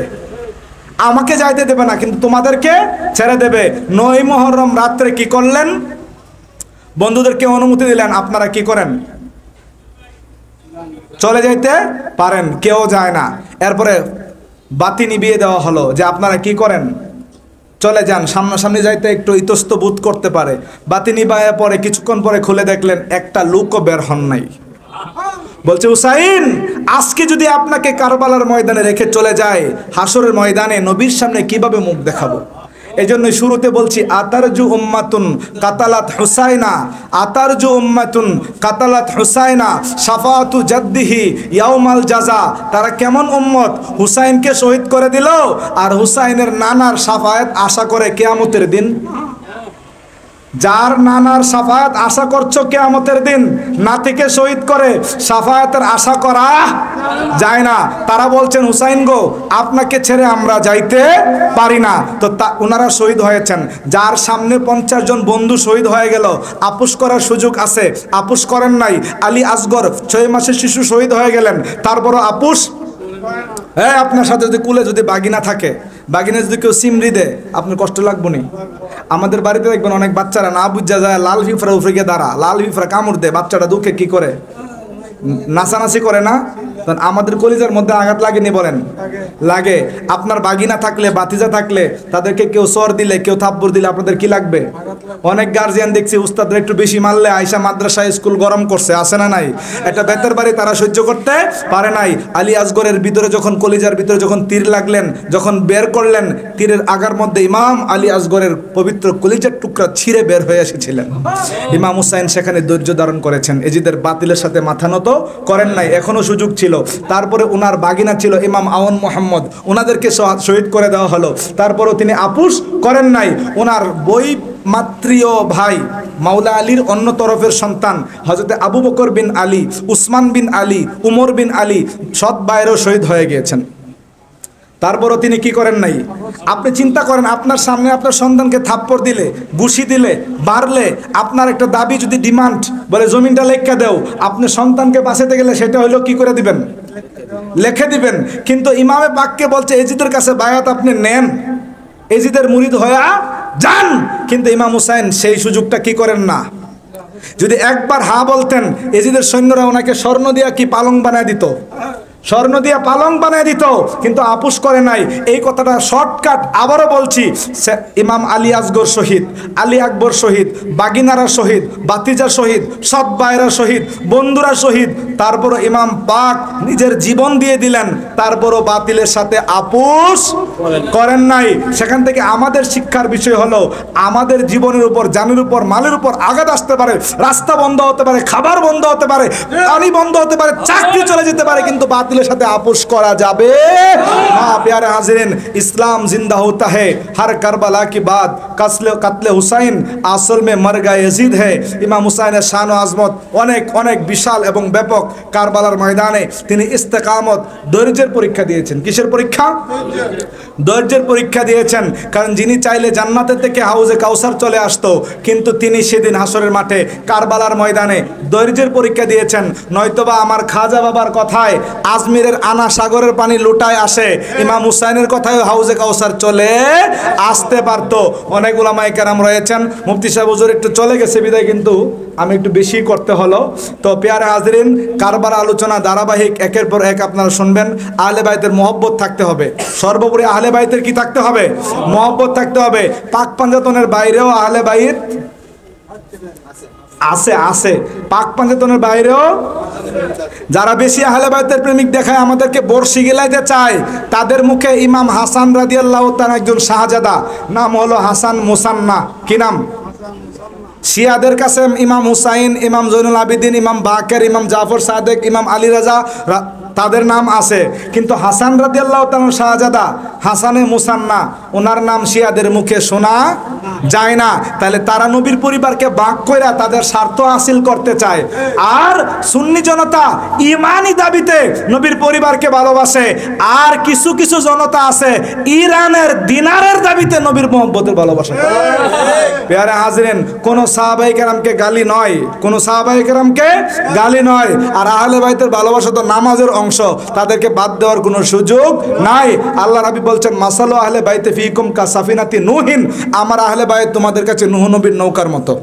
আমাকে যাইতে দেবে না, কিন্তু তোমাদেরকে ছেড়ে দেবে। 9 মুহররম রাত্রে কি করলেন? বন্ধুদেরকে অনুমতি দিলেন, আপনারা কি করেন? চলে যাইতে পারেন। কেউ যায় না। এরপরে বাতি নিভিয়ে দেওয়া হলো যে আপনারা কি করেন? চলে যান। সামনাসামনি যাইতে একটু ইতস্ত বোধ করতে পারে। বাতি নিভায়ে পরে কিছুক্ষণ পরে খুলে দেখলেন একটা লোকও বের হন নাই। বলছে, হুসাইন, আজকে যদি আপনাকে কারবালার ময়দানে রেখে চলে যায়, হাসরের ময়দানে নবীর সামনে কিভাবে মুখ দেখাবো? এই জন্য শুরুতে বলছি, আতারজু উম্মাতুন কাতালাত হুসাইনা, আতারজু উম্মাতুন কাতালাত হুসাইনা শাফাআতু জাদ্দিহি ইয়াউমাল জাযা। তারা কেমন উম্মত? হুসাইনকে শহীদ করে দিল আর হুসাইনের নানার শাফায়াত আশা করে কিয়ামতের দিন। যার নানার শাফায়াত আশা করছো কিয়ামতের দিন, নাতিকে শহীদ করে শাফায়াতের আশা করা যায় না। তারা বলছেন, হুসাইন গো, আপনাকে ছেড়ে আমরা যাইতে পারি না। তো ওনারা শহীদ হয়েছেন। যার সামনে 50 জন বন্ধু শহীদ হয়ে গেল, আপোষ করার সুযোগ আছে, আপোষ করেন নাই। আলী আসগর 6 মাসের শিশু শহীদ হয়ে গেলেন, তারপরও আপোষ। হ্যাঁ, আপনার সাথে যদি কুলে যদি বাগিনা থাকে, বাগিনা যদি কেউ সিমরি দেয়, আপনার কষ্ট লাগবো নি? আমাদের বাড়িতে দেখবেন অনেক বাচ্চারা না বুঝা যায়, লাল ফিফরা উফরে গিয়ে দাঁড়া, লাল ফিফরা কামড় দেয়, বাচ্চাটা দুঃখে কি করে? নাচানাচি করে না? তখন আমাদের কলিজার মধ্যে আঘাত লাগেনি বলেন? লাগে। আপনার বাগিনা থাকলে, বাতিজা থাকলে তাদেরকে কেউ সর দিলে, কেউ থাপ্পড় দিলে আপনাদের কি লাগবে? অনেক গার্জিয়ান দেখছি উস্তাদরা একটু বেশি মারলে আয়সা মাদ্রাসা স্কুল গরম করছে, আসে না নাই? একটা বেতের বাড়ি তারা সহ্য করতে পারে নাই। আলী আসগরের ভিতরে যখন, কলিজার ভিতরে যখন তীর লাগলেন, যখন বের করলেন, তীরের আগার মধ্যে ইমাম আলী আসগরের পবিত্র কলিজার টুকরা ছিঁড়ে বের হয়ে এসেছিলেন। ইমাম হুসাইন সেখানে ধৈর্য ধারণ করেছেন, এজিদের বাতিলের সাথে মাথা নত করেন নাই, এখনো সুযোগ ছিল। তারপরে উনার বাগিনা ছিল ইমাম আওয়ান মোহাম্মদ, ওনাদেরকে শহীদ করে দেওয়া হলো, তারপরেও তিনি আপুস করেন নাই। ওনার বই মাতৃয় ভাই মাওলা আলীর অন্য তরফের সন্তান হযরতে আবু বকর বিন আলী, উসমান বিন আলী, উমর বিন আলী সৎ ভাইয়েরও শহীদ হয়ে গিয়েছেন। তারপরও তিনি কি করেন নাই? আপনি চিন্তা করেন, আপনার সামনে আপনার সন্তানকে থাপ্পড় দিলে, ঘুষি দিলে, বাড়লে, আপনার একটা দাবি যদি ডিমান্ড বলে জমিনটা লেখা দেও, আপনি সন্তানকে বাঁচাতে গেলে সেটা হইলো কি করে দিবেন? লিখে দিবেন। কিন্তু ইমামে পাককে বলছে এজিদের কাছে বায়াত আপনি নেন, এজিদের মুরিদ হয়ে যান। কিন্তু ইমাম হুসাইন সেই সুযোগটা কি করেন না। যদি একবার হা বলতেন, এজিদের সৈন্যরা ওনাকে স্বর্ণ দিয়া কি পালং বানায় দিত, স্বর্ণ দিয়া পালং বানায় দিত, কিন্তু আপুস করে নাই। এই কথাটা শর্টকাট আবারও বলছি, ইমাম আলী আসগর শহীদ, আলী আকবর শহীদ, বাগিনারা শহীদ, বাতিজা শহীদ, সৎ ভাইরা শহীদ, বন্ধুরা শহীদ, তারপরও ইমাম পাক নিজের জীবন দিয়ে দিলেন, তারপরও বাতিলের সাথে আপুস করেন নাই। সেখান থেকে আমাদের শিক্ষার বিষয় হলো, আমাদের জীবনের উপর, জানের উপর, মালের উপর আঘাত আসতে পারে, রাস্তা বন্ধ হতে পারে, খাবার বন্ধ হতে পারে, পানি বন্ধ হতে পারে, চাকরি চলে যেতে পারে, কিন্তু বাতিলের সাথে আপোষ করা যাবে না। প্যারে হাজিরিন, ইসলাম জিন্দা होता है हर करबला की बात, कत्ले हुसैन আসল में मर गए यजीद है। ইমাম হুসাইনের শান ও আজমত অনেক অনেক বিশাল এবং ব্যাপক। কারবালার ময়দানে তিনি ইস্তেকামত, ধৈর্যের পরীক্ষা দিয়েছেন। কিসের পরীক্ষা? ধৈর্যের পরীক্ষা দিয়েছেন। কারণ যিনি চাইলে জান্নাতের থেকে হাউজে কাউসার চলে আসতো, কিন্তু তিনি সেদিন হাসরের মাঠে কারবালার ময়দানে ধৈর্যের পরীক্ষা দিয়েছেন। নয়তোবা আমার খাজা বাবার কথায় আজমিরের আনা সাগরের পানি লুটায় আসে, ইমাম হুসাইনের কথায় হাউজে কাউসার চলে আসতে পারতো। অনেক উলামায়ে কেরাম রয়েছেন। মুফতি সাহেব হুজুর একটু চলে গেছে বিদায়, কিন্তু আমি একটু বেশি করতে হলো। তো প্যারে হাজরিন, কারবালা আলোচনা ধারাবাহিক, একের পর এক আপনারা শুনবেন। আহলে বাইতের মহব্বত থাকতে হবে, সর্বোপরি আহলে বাইতের কি থাকতে হবে? মহব্বত থাকতে হবে। পাক পাঞ্জাতনের বাইরেও আহলে বাইত আছে, পাক পাঞ্জাতনের বাইরেও যারা বেশি আহলে বাইতের প্রেমিক দেখায়, আমাদেরকে বর্ষি গেলাইতে চায়, তাদের মুখে ইমাম হাসান রাদিয়াল্লাহু তাআলা একজন শাহজাদা, নাম হলো হাসান মুসান্না। কি নাম? শিয়াদের কাছে ইমাম হুসাইন, ইমাম জৈনুল আবিদিন, ইমাম বাকের, ইমাম জাফর সাদেক, ইমাম আলী রাজা তাদের নাম আছে, কিন্তু হাসান রাদিয়াল্লাহু তাআলা শাহজাদা, হাসানে মুসান্না, ওনার নাম শিয়াদের মুখে শোনা যায় না। তাহলে তারা নবীর পরিবারকে বাক কইরা তাদের স্বার্থ হাসিল করতে চায়। আর সুন্নি জনতা ইমানি দাবিতে নবীর পরিবারকে ভালোবাসে। আর কিছু কিছু জনতা আছে ইরানের দিনারের দাবিতে নবীর মহব্বতের ভালোবাসা। প্যারে হাজরিন, কোন সাহাবায়ে কেরামকে গালি নয়, কোন সাহাবায়ে কেরামকে গালি নয়। আর আহলে বাইতের ভালোবাসা তো নামাজের অংশ, তাদেরকে বাদ দেওয়ার কোনো সুযোগ নাই। আল্লাহ নবী বলছেন, মাসালু আহলে বাইতে ফিকুম কা সাফিনাতি নূহিন, আমার আহলে বাইত তোমাদের কাছে নূহ নবীর নৌকার মতো।